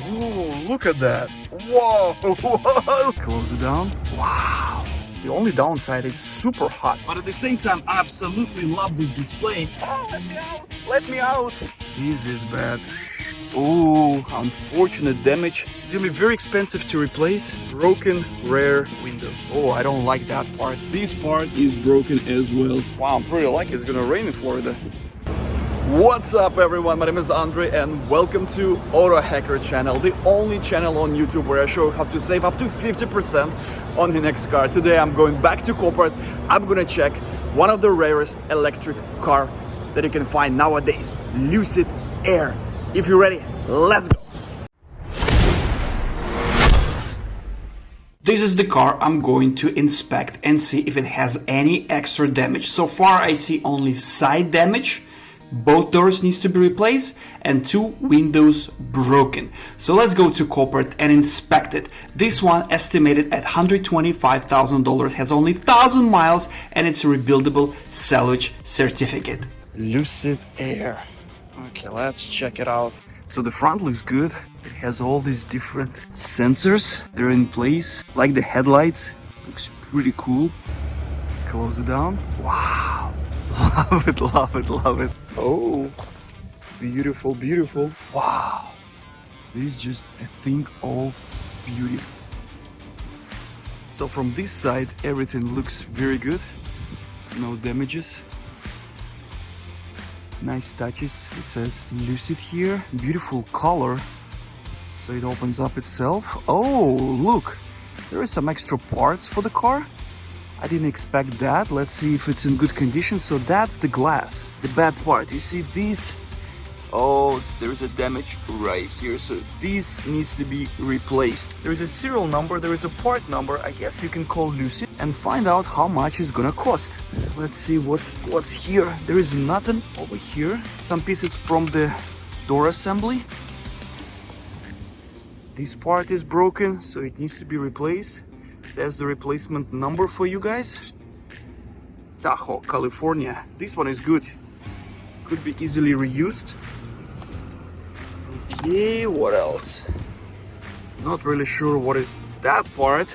Whoa, look at that. Whoa, whoa. Close it down. Wow. The only downside, it's super hot. But at the same time, I absolutely love this display. Oh, let me out. Let me out. This is bad. Oh, unfortunate damage. It's gonna be very expensive to replace. Broken rear window. Oh, I don't like that part. This part is broken as well. Wow, I'm pretty lucky it's gonna rain in Florida. What's up everyone, my name is Andre and welcome to AutoHacker channel, the only channel on YouTube where I show you how to save up to 50% on the next car. Today I'm going back to Copart. I'm gonna check one of the rarest electric car that you can find nowadays, Lucid Air. If you're ready, let's go. This is the car I'm going to inspect and see if it has any extra damage. So far I see only side damage. Both doors needs to be replaced and 2 windows broken. So let's go to Copart and inspect it. This one estimated at $125,000, has only 1,000 miles and it's a rebuildable salvage certificate. Lucid Air. Okay, let's check it out. So the front looks good. It has all these different sensors. They're in place, like the headlights. Looks pretty cool. Close it down. Wow. Love it, love it, love it. Oh, beautiful, beautiful. Wow. This is just a thing of beauty. So from this side, everything looks very good. No damages. Nice touches. It says Lucid here. Beautiful color. So it opens up itself. Oh, look. There are some extra parts for the car. I didn't expect that. Let's see if it's in good condition. So that's the glass, the bad part. You see these? Oh, there's a damage right here. So this needs to be replaced. There is a serial number, there is a part number. I guess you can call Lucid and find out how much it's gonna cost. Let's see what's here. There is nothing over here. Some pieces from the door assembly. This part is broken, so it needs to be replaced. There's the replacement number for you guys. Tahoe, California. This one is good. Could be easily reused. Okay, what else? Not really sure what is that part.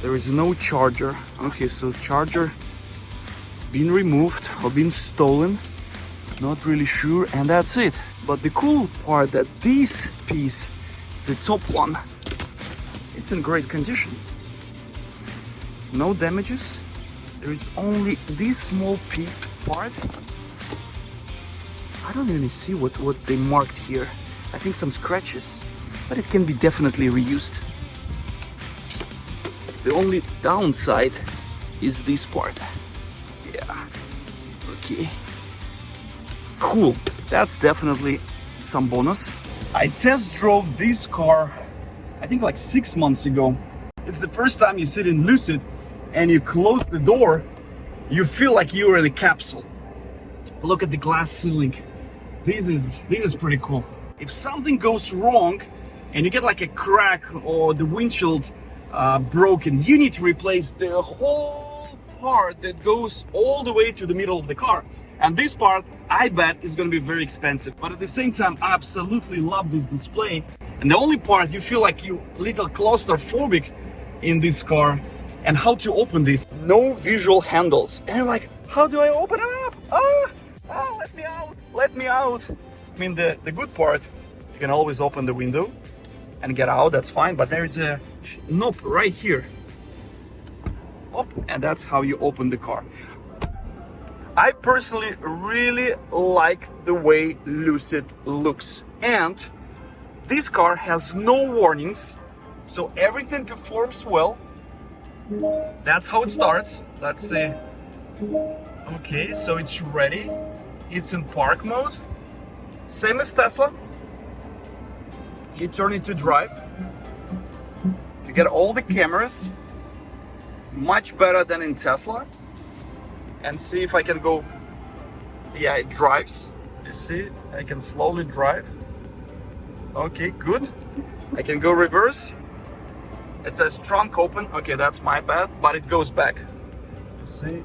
There is no charger. Okay, so charger been removed or been stolen. Not really sure, and that's it. But the cool part that this piece, the top one, it's in great condition. No damages. There is only this small part. I don't even see what they marked here. I think some scratches, but it can be definitely reused. The only downside is this part. Yeah. Okay. Cool. That's definitely some bonus. I test drove this car, I think like 6 months ago. It's the first time you sit in Lucid and you close the door, you feel like you're in a capsule. Look at the glass ceiling. This is pretty cool. If something goes wrong and you get like a crack or the windshield broken, you need to replace the whole part that goes all the way to the middle of the car. And this part, I bet, is going to be very expensive. But at the same time, I absolutely love this display. And the only part you feel like you're a little claustrophobic in this car. And how to open this. No visual handles. And you're like, how do I open it up? Oh, let me out. Let me out. I mean, the good part, you can always open the window and get out. That's fine. But there is a knob right here. Up, and that's how you open the car. I personally really like the way Lucid looks, and this car has no warnings, so everything performs well. That's how it starts. Let's see. Okay, so it's ready. It's in park mode, same as Tesla. You turn it to drive. You get all the cameras, much better than in Tesla. And see if I can go. Yeah, it drives. You see, I can slowly drive. Okay, good. I can go reverse. It says trunk open. Okay, that's my bad, but it goes back. You see,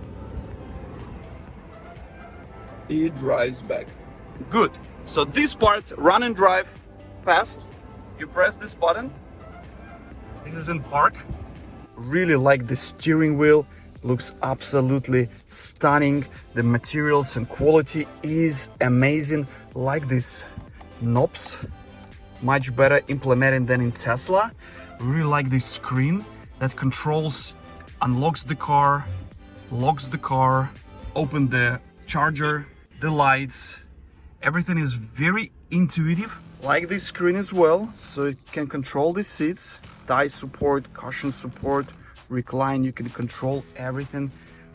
it drives back. Good. So this part, run and drive fast. You press this button. This is in park. Really like the steering wheel. Looks absolutely stunning. The materials and quality is amazing. Like these knobs, much better implemented than in Tesla. Really like this screen that controls, unlocks the car, locks the car, open the charger, the lights. Everything is very intuitive. Like this screen as well, so it can control the seats, thigh support, cushion support, recline. You can control everything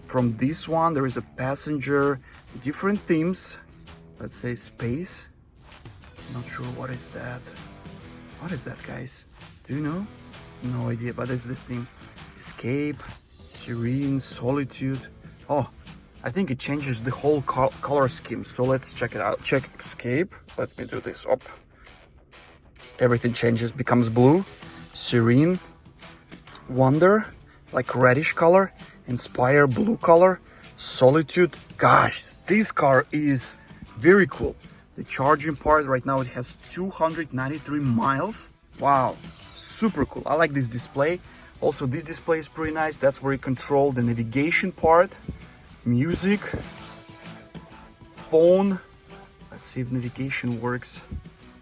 from this one. There is a passenger, different themes. Let's say space. Not sure what is that. What is that, guys? Do you know? No idea, but it's the theme. Escape, serene, solitude. Oh, I think it changes the whole color scheme. So let's check it out. Check escape. Let me do this up. Everything changes, becomes blue. Serene, wonder, like reddish color. Inspire, blue color. Solitude. Gosh, this car is very cool. The charging part right now, it has 293 miles. Wow, super cool. I like this display. Also, this display is pretty nice. That's where you control the navigation part, music, phone. Let's see if navigation works.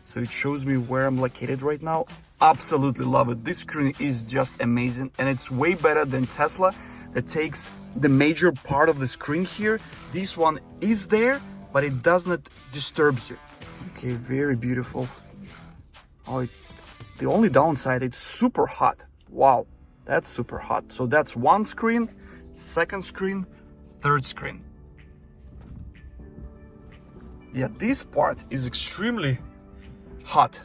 So it shows me where I'm located right now. Absolutely love it. This screen is just amazing, and it's way better than Tesla that takes the major part of the screen here. This one is there, but it does not disturb you. Okay, very beautiful. Oh, the only downside, it's super hot. Wow, that's super hot. So that's one screen, second screen, third screen. Yeah, this part is extremely hot.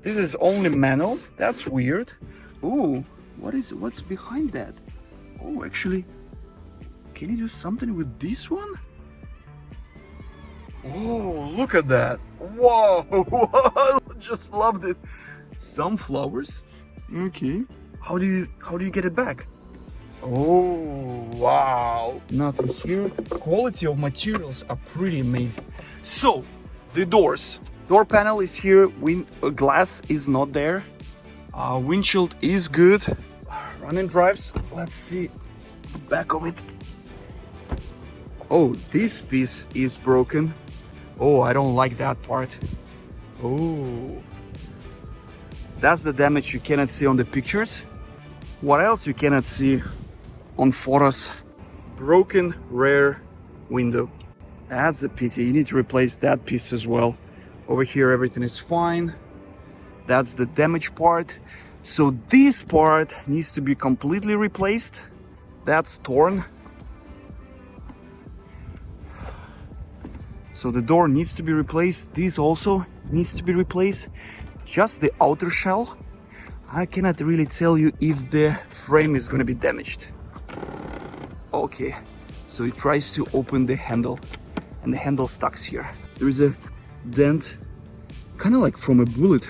This is only manual. That's weird. Ooh, what's behind that? Oh, actually, can you do something with this one? Oh, look at that. Whoa, just loved it. Sunflowers. Okay. How do you get it back? Oh, wow. Nothing here. Quality of materials are pretty amazing. So, the doors. Door panel is here. Glass is not there. Windshield is good. Running drives. Let's see the back of it. Oh, this piece is broken. Oh, I don't like that part. Oh, that's the damage you cannot see on the pictures. What else you cannot see on photos? Broken rear window. That's a pity. You need to replace that piece as well. Over here, everything is fine. That's the damaged part. So this part needs to be completely replaced. That's torn. So the door needs to be replaced. This also needs to be replaced. Just the outer shell. I cannot really tell you if the frame is going to be damaged. Okay, so it tries to open the handle and the handle stuck here. There is a dent, kind of like from a bullet.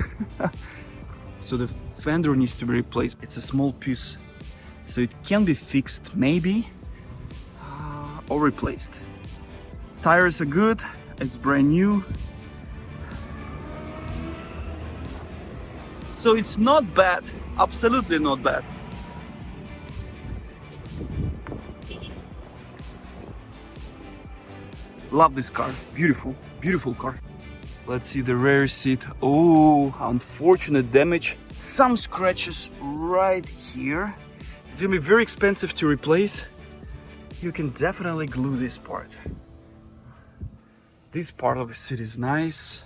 So the fender needs to be replaced. It's a small piece, so it can be fixed maybe or replaced. Tires are good, it's brand new. So it's not bad, absolutely not bad. Love this car, beautiful, beautiful car. Let's see the rear seat. Oh, unfortunate damage. Some scratches right here. It's gonna be very expensive to replace. You can definitely glue this part. This part of the seat is nice.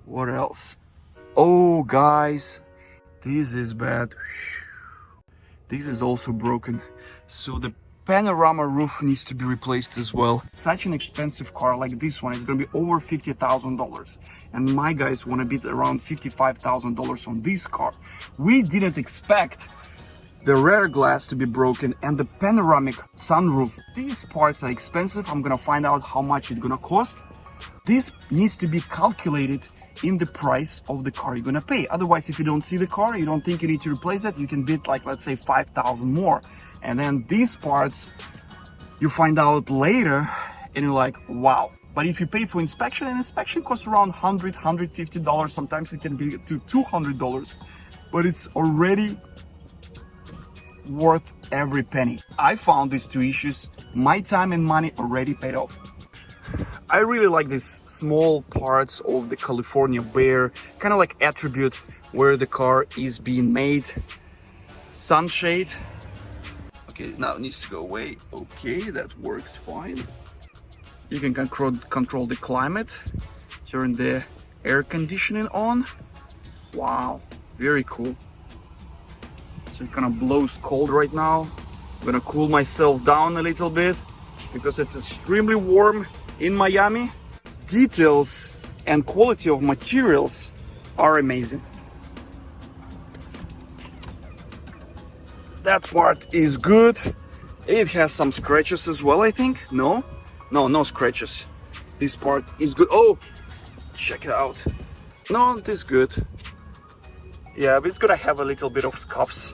What else? Oh, guys, this is bad. This is also broken. So the panorama roof needs to be replaced as well. Such an expensive car like this one is gonna be over $50,000, and my guys want to bid around $55,000 on this car. We didn't expect the rear glass to be broken and the panoramic sunroof. These parts are expensive. I'm gonna find out how much it's gonna cost. This needs to be calculated in the price of the car you're gonna pay. Otherwise, if you don't see the car, you don't think you need to replace it, you can bid like, let's say, 5,000 more. And then these parts you find out later and you're like, wow, But if you pay for inspection, and inspection costs around $100, $150, sometimes it can get to $200, but it's already worth every penny. I found these two issues, my time and money already paid off. I really like these small parts of the California Bear, kind of like attribute where the car is being made. Sunshade. Okay, now it needs to go away. Okay, that works fine. You can control the climate, turn the air conditioning on. Wow, very cool. So it kind of blows cold right now. I'm gonna cool myself down a little bit because it's extremely warm in Miami. Details and quality of materials are amazing. That part is good. It has some scratches as well, I think. No, no scratches. This part is good. Oh, check it out. No, this is good. Yeah, but it's gonna have a little bit of scuffs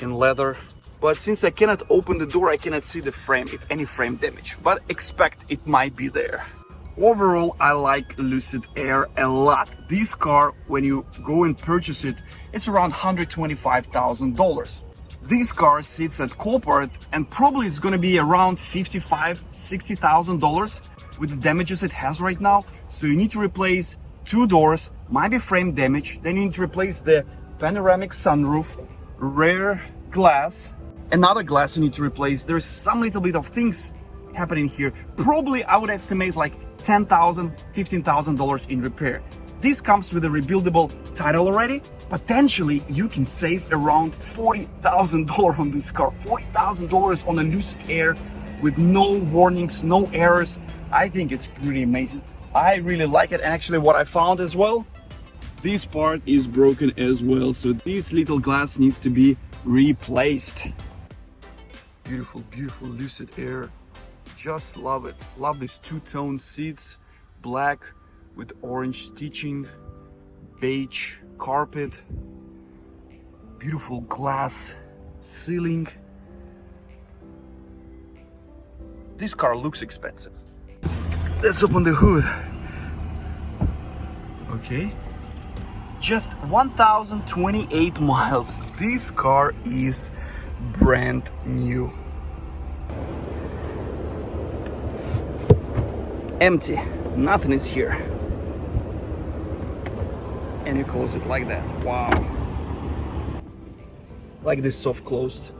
in leather. But since I cannot open the door, I cannot see the frame, if any frame damage. But expect it might be there. Overall, I like Lucid Air a lot. This car, when you go and purchase it, it's around $125,000. This car sits at Copart and probably it's gonna be around $55,000, $60,000 with the damages it has right now. So you need to replace two doors, might be frame damage. Then you need to replace the panoramic sunroof, rear glass, another glass you need to replace. There's some little bit of things happening here. Probably I would estimate like $10,000, $15,000 in repair. This comes with a rebuildable title already. Potentially you can save around $40,000 on this car. $40,000 on a Lucid Air with no warnings, no errors. I think it's pretty amazing. I really like it. And actually what I found as well, this part is broken as well. So this little glass needs to be replaced. Beautiful, beautiful Lucid Air. Just love it. Love these two-tone seats, black with orange stitching, beige carpet, beautiful glass ceiling. This car looks expensive. Let's open the hood. Okay, just 1,028 miles. This car is brand new. Empty, nothing is here. And you close it like that. Wow. Like this soft closed.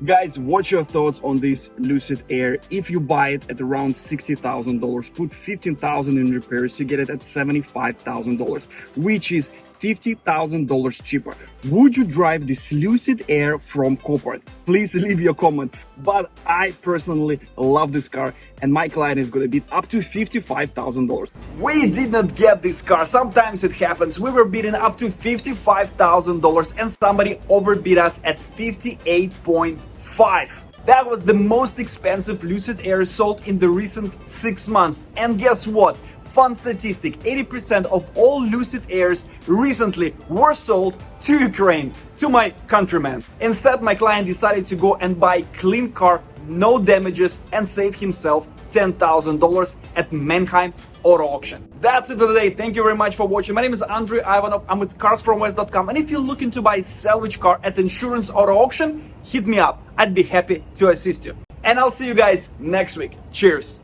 Guys, what's your thoughts on this Lucid Air? If you buy it at around $60,000, put $15,000 in repairs, you get it at $75,000, which is $50,000 cheaper. Would you drive this Lucid Air from Copart? Please leave your comment. But I personally love this car and my client is gonna bid up to $55,000. We did not get this car. Sometimes it happens. We were bidding up to $55,000 and somebody overbid us at $58.5. That was the most expensive Lucid Air sold in the recent 6 months. And guess what? Fun statistic, 80% of all Lucid Airs recently were sold to Ukraine, to my countrymen. Instead, my client decided to go and buy clean car, no damages, and save himself $10,000 at Mannheim Auto Auction. That's it for today. Thank you very much for watching. My name is Andrei Ivanov. I'm with carsfromwest.com. And if you're looking to buy a salvage car at Insurance Auto Auction, hit me up. I'd be happy to assist you. And I'll see you guys next week. Cheers.